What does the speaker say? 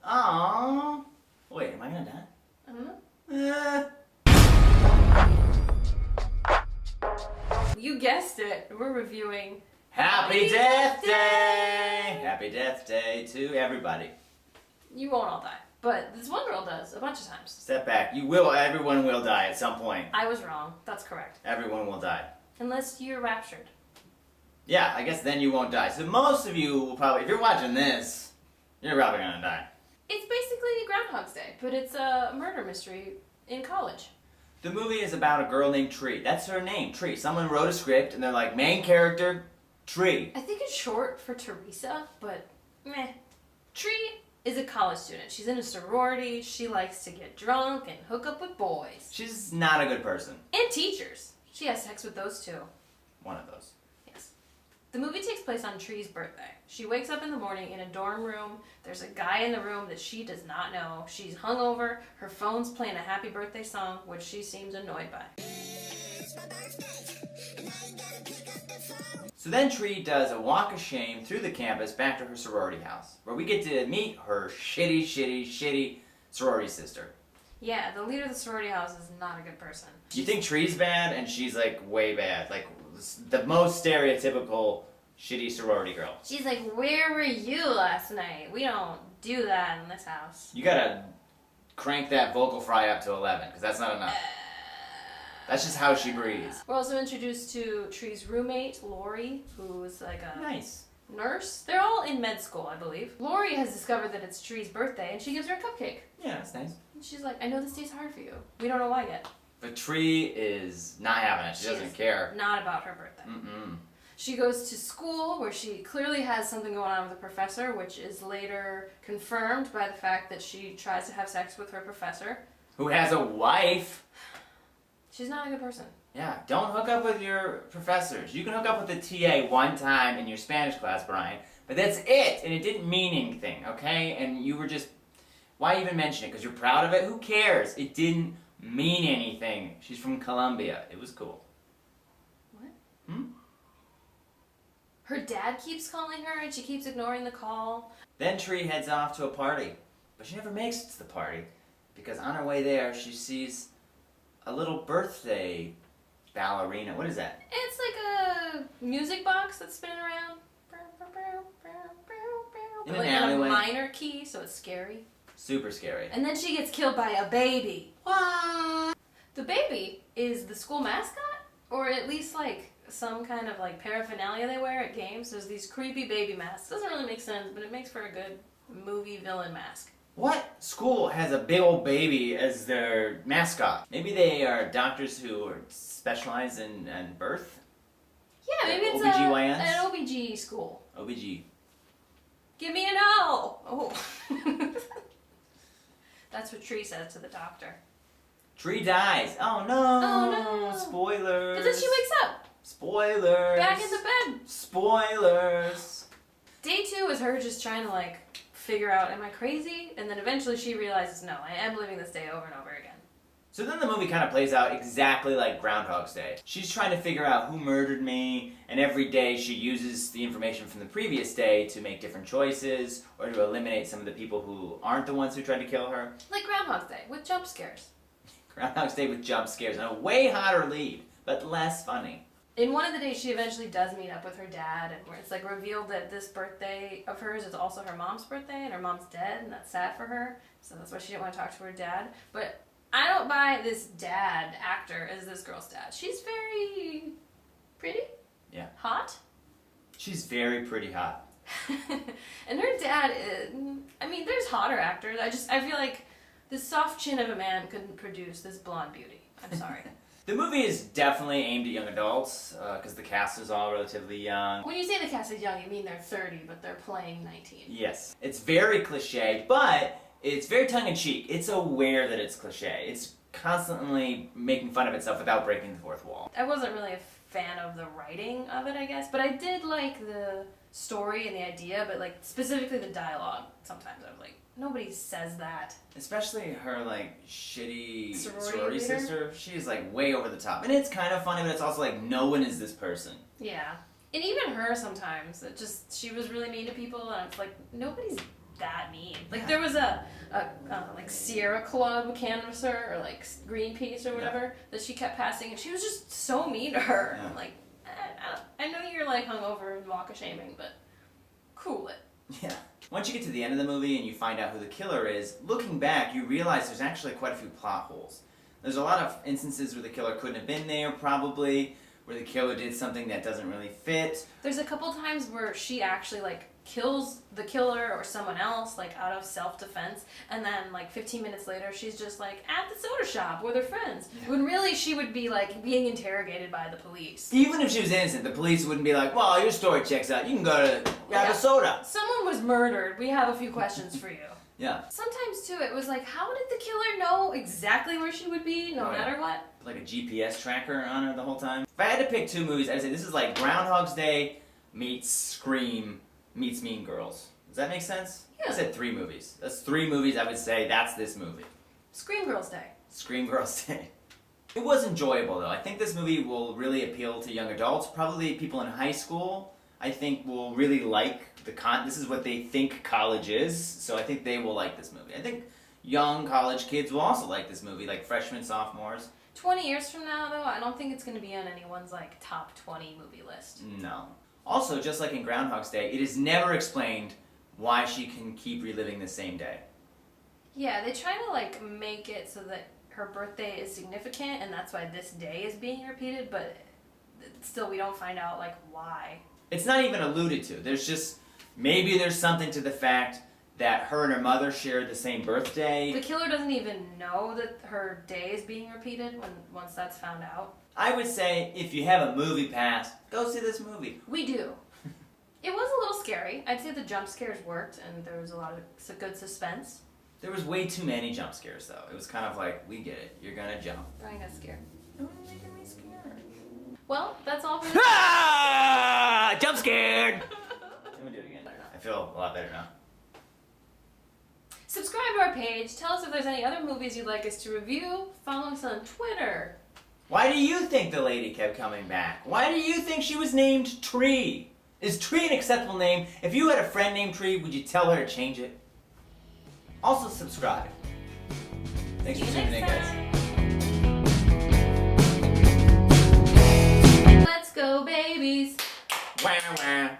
Aww. Wait, am I gonna die? I don't know. You guessed it. We're reviewing Happy Death Day! Happy Death Day to everybody. You won't all die, but this one girl does a bunch of times. Step back. Everyone will die at some point. I was wrong. That's correct. Everyone will die. Unless you're raptured. Yeah, I guess then you won't die. So most of you will probably, if you're watching this, you're probably gonna die. It's basically Groundhog's Day, but it's a murder mystery in college. The movie is about a girl named Tree. That's her name, Tree. Someone wrote a script and they're like, main character, Tree. I think it's short for Teresa, but meh. Tree is a college student. She's in a sorority. She likes to get drunk and hook up with boys. She's not a good person. And teachers. She has sex with those too. One of those. Yes. The movie takes place on Tree's birthday. She wakes up in the morning in a dorm room. There's a guy in the room that she does not know. She's hungover. Her phone's playing a happy birthday song, which she seems annoyed by. So then Tree does a walk of shame through the campus back to her sorority house, where we get to meet her shitty sorority sister. Yeah, the leader of the sorority house is not a good person. You think Tree's bad, and she's like way bad. Like the most stereotypical shitty sorority girl. She's like, where were you last night? We don't do that in this house. You gotta crank that vocal fry up to 11, because that's not enough. That's just how she breathes. We're also introduced to Tree's roommate, Lori, who is like a Nice. nurse. They're all in med school, I believe. Lori has discovered that it's Tree's birthday, and she gives her a cupcake. Yeah, that's nice. And she's like, I know this day's hard for you. We don't know why yet. But Tree is not having it. She doesn't care. Not about her birthday. Mm-mm. She goes to school where she clearly has something going on with the professor, which is later confirmed by the fact that she tries to have sex with her professor. Who has a wife. She's not a good person. Yeah, don't hook up with your professors. You can hook up with the TA one time in your Spanish class, Bryan, but that's it, and it didn't mean anything, okay? And you were just, why even mention it? Because you're proud of it? Who cares? It didn't mean anything. She's from Colombia. It was cool. What? Hmm? Her dad keeps calling her, and she keeps ignoring the call. Then Tree heads off to a party, but she never makes it to the party, because on her way there, she sees a little birthday ballerina. What is that? It's like a music box that's spinning around. In Like an in a alleyway. minor key, so it's scary. Super scary. And then she gets killed by a baby. What? The baby is the school mascot? Or at least like some kind of like paraphernalia they wear at games. There's these creepy baby masks. Doesn't really make sense, but it makes for a good movie villain mask. What school has a big old baby as their mascot? Maybe they are doctors who specialize in birth? Yeah, maybe it's OBGYNs? an OBG school. OBG. Give me an O! Oh. That's what Tree says to the doctor. Tree dies. Oh no. Oh no. Spoilers. But then she wakes up. Spoilers. Back in the bed. Spoilers. Day 2 is her just trying to like figure out, am I crazy? And then eventually she realizes, no, I am living this day over and over again. So then the movie kind of plays out exactly like Groundhog's Day. She's trying to figure out who murdered me, and every day she uses the information from the previous day to make different choices, or to eliminate some of the people who aren't the ones who tried to kill her. Like Groundhog's Day, with jump scares. Groundhog's Day with jump scares, and a way hotter lead, but less funny. In one of the days, she eventually does meet up with her dad, and where it's like revealed that this birthday of hers is also her mom's birthday, and her mom's dead, and that's sad for her, so that's why she didn't want to talk to her dad. But I don't buy this dad actor as this girl's dad. She's very pretty. Yeah. Hot. She's very pretty hot. And her dad is, I mean, there's hotter actors. I feel like this soft chin of a man couldn't produce this blonde beauty. I'm sorry. The movie is definitely aimed at young adults, because the cast is all relatively young. When you say the cast is young, you mean they're 30, but they're playing 19. Yes. It's very cliche, but it's very tongue-in-cheek. It's aware that it's cliche. It's constantly making fun of itself without breaking the fourth wall. I wasn't really a fan of the writing of it, I guess, but I did like the story and the idea, but like specifically the dialogue. Sometimes I was like, nobody says that. Especially her like shitty Sorority sorority leader? sister. She's like way over the top. And it's kind of funny, but it's also like no one is this person. Yeah. And even her sometimes, she was really mean to people, and it's like, nobody's that mean. Like there was a like Sierra Club canvasser or like Greenpeace or whatever that she kept passing, and she was just so mean to her. Yeah. I'm like, I know you're like hungover and walk of shaming, but cool it. Yeah. Once you get to the end of the movie and you find out who the killer is, looking back, you realize there's actually quite a few plot holes. There's a lot of instances where the killer couldn't have been there, probably, where the killer did something that doesn't really fit. There's a couple times where she actually like kills the killer or someone else like out of self-defense, and then like 15 minutes later she's just like at the soda shop with her friends, when really she would be like being interrogated by the police. Even if she was innocent, the police wouldn't be like, well, your story checks out, you can go to have a soda. Someone was murdered, we have a few questions for you. Yeah. Sometimes too it was like, how did the killer know exactly where she would be no matter what? Like a GPS tracker on her the whole time. If I had to pick two movies, I'd say this is like Groundhog's Day meets Scream meets Mean Girls. Does that make sense? Yeah. I said 3 movies. That's 3 movies I would say that's this movie. Scream Girls Day. Scream Girls Day. It was enjoyable though. I think this movie will really appeal to young adults. Probably people in high school, I think, will really like this is what they think college is, so I think they will like this movie. I think young college kids will also like this movie, like freshmen, sophomores. 20 years from now though, I don't think it's going to be on anyone's like top 20 movie list. No. Also, just like in Groundhog's Day, it is never explained why she can keep reliving the same day. Yeah, they try to like make it so that her birthday is significant and that's why this day is being repeated, but still we don't find out like why. It's not even alluded to. There's just, maybe there's something to the fact that her and her mother shared the same birthday. The killer doesn't even know that her day is being repeated once that's found out. I would say if you have a movie pass, go see this movie. We do. It was a little scary. I'd say the jump scares worked and there was a lot of good suspense. There was way too many jump scares though. It was kind of like, we get it, you're gonna jump. Bryan got scared. You're making me scared. Well, that's all for this. Ah! Jump scared! Let me do it again. I feel a lot better now. Subscribe to our page. Tell us if there's any other movies you'd like us to review. Follow us on Twitter. Why do you think the lady kept coming back? Why do you think she was named Tree? Is Tree an acceptable name? If you had a friend named Tree, would you tell her to change it? Also subscribe. Thanks for tuning in, guys. Let's go, babies. Wah, wah.